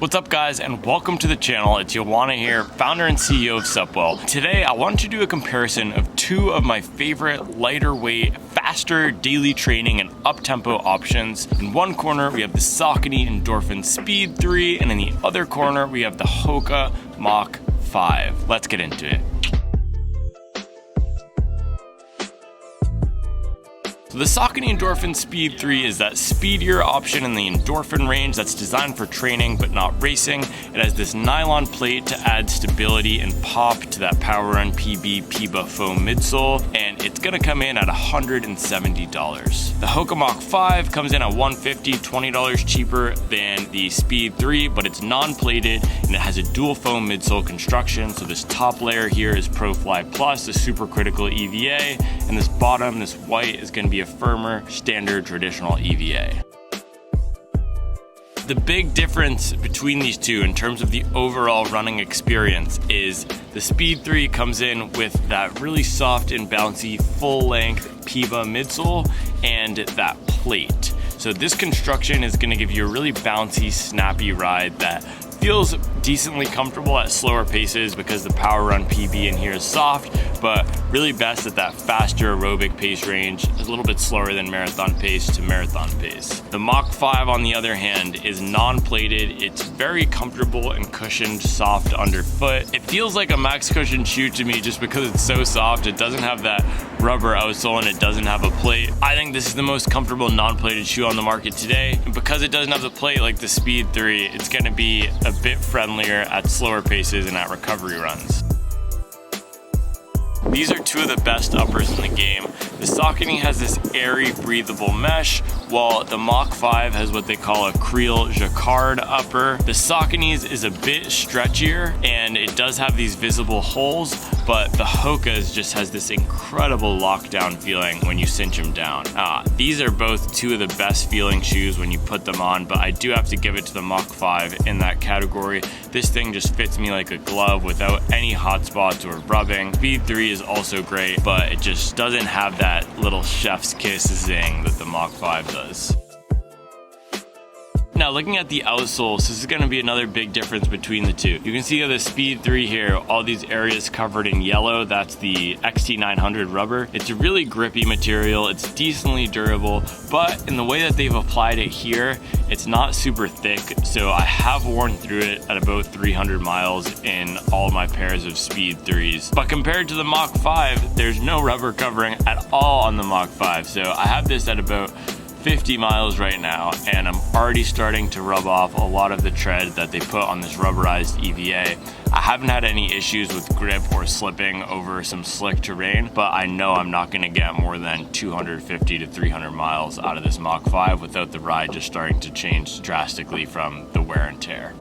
What's up guys, and welcome to the channel. It's Joanna here, founder and CEO of Supwell. Today I want to do a comparison of two of my favorite lighter weight, faster daily training and up-tempo options. In one corner we have the Saucony Endorphin Speed 3, and in the other corner we have the Hoka Mach 5. Let's get into it. So the Saucony Endorphin Speed 3 is that speedier option in the endorphin range that's designed for training but not racing. It has this nylon plate to add stability and pop to that Power Run PB PIBA foam midsole, and it's gonna come in at $170. The Hoka Mach 5 comes in at $150, $20 cheaper than the Speed 3, but it's non-plated and it has a dual foam midsole construction. So this top layer here is ProFly Plus, the supercritical EVA, and this bottom, this white, is gonna be a firmer, standard, traditional EVA. The big difference between these two in terms of the overall running experience is the Speed 3 comes in with that really soft and bouncy full-length PIBA midsole and that plate. So this construction is going to give you a really bouncy, snappy ride that feels decently comfortable at slower paces because the Power Run PB in here is soft, but really best at that faster aerobic pace range, a little bit slower than marathon pace to marathon pace. The Mach 5 on the other hand is non-plated. It's very comfortable and cushioned, soft underfoot. It feels like a max cushion shoe to me just because it's so soft. It doesn't have that rubber outsole and it doesn't have a plate. I think this is the most comfortable non-plated shoe on the market today. And because it doesn't have the plate like the Speed 3, it's gonna be a bit friendlier at slower paces and at recovery runs. These are two of the best uppers in the game. The Saucony has this airy, breathable mesh, while the Mach 5 has what they call a Creel Jacquard upper. The Saucony's is a bit stretchier and it does have these visible holes, but the Hoka's just has this incredible lockdown feeling when you cinch them down. These are both two of the best feeling shoes when you put them on, but I do have to give it to the Mach 5 in that category. This thing just fits me like a glove without any hot spots or rubbing. Speed 3 is also great, but it just doesn't have that little chef's kiss zing that the Mach 5 does. Now looking at the outsoles, this is going to be another big difference between the two. You can see the Speed 3 here, all these areas covered in yellow, that's the XT900 rubber. It's a really grippy material, it's decently durable, but in the way that they've applied it here, it's not super thick, so I have worn through it at about 300 miles in all my pairs of Speed 3s. But compared to the Mach 5, there's no rubber covering at all on the Mach 5, so I have this at about 50 miles right now, and I'm already starting to rub off a lot of the tread that they put on this rubberized EVA. I haven't had any issues with grip or slipping over some slick terrain, but I know I'm not going to get more than 250 to 300 miles out of this Mach 5 without the ride just starting to change drastically from the wear and tear.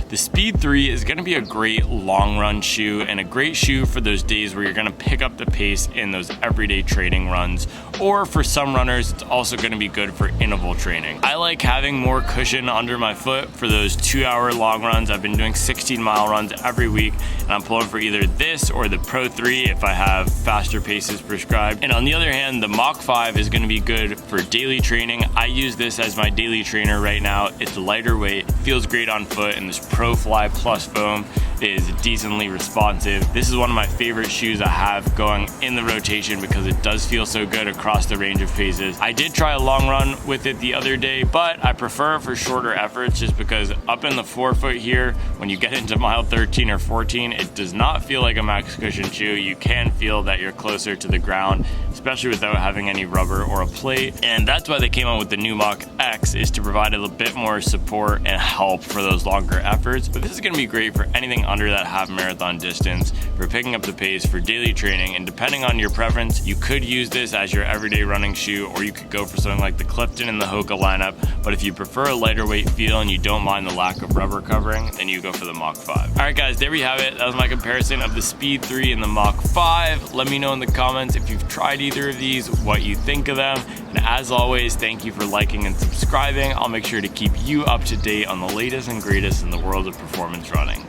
The Speed 3 is going to be a great long run shoe and a great shoe for those days where you're going to pick up the pace in those everyday training runs, or for some runners it's also going to be good for interval training. I like having more cushion under my foot for those 2-hour long runs. I've been doing 16-mile runs every week, and I'm pulling for either this or the Pro 3 if I have faster paces prescribed. And on the other hand, the Mach 5 is going to be good for daily training. I use this as my daily trainer right now. It's lighter weight, feels great on foot, and this ProFly Plus foam is decently responsive. This is one of my favorite shoes I have going in the rotation because it does feel so good across the range of paces. I did try a long run with it the other day, but I prefer it for shorter efforts just because up in the forefoot here, when you get into mile 13 or 14, it does not feel like a max cushion shoe. You can feel that you're closer to the ground, especially without having any rubber or a plate. And that's why they came out with the new Mach X, is to provide a little bit more support and help for those longer efforts. But this is going to be great for anything under that half marathon distance, for picking up the pace, for daily training, and depending on your preference, you could use this as your everyday running shoe, or you could go for something like the Clifton and the Hoka lineup. But if you prefer a lighter weight feel and you don't mind the lack of rubber covering, then you go for the Mach 5. Alright guys, there we have it. That was my comparison of the Speed 3 and the Mach 5. Let me know in the comments if you've tried either of these, what you think of them. And as always, thank you for liking and subscribing. I'll make sure to keep you up to date on the latest and greatest in the world of performance running.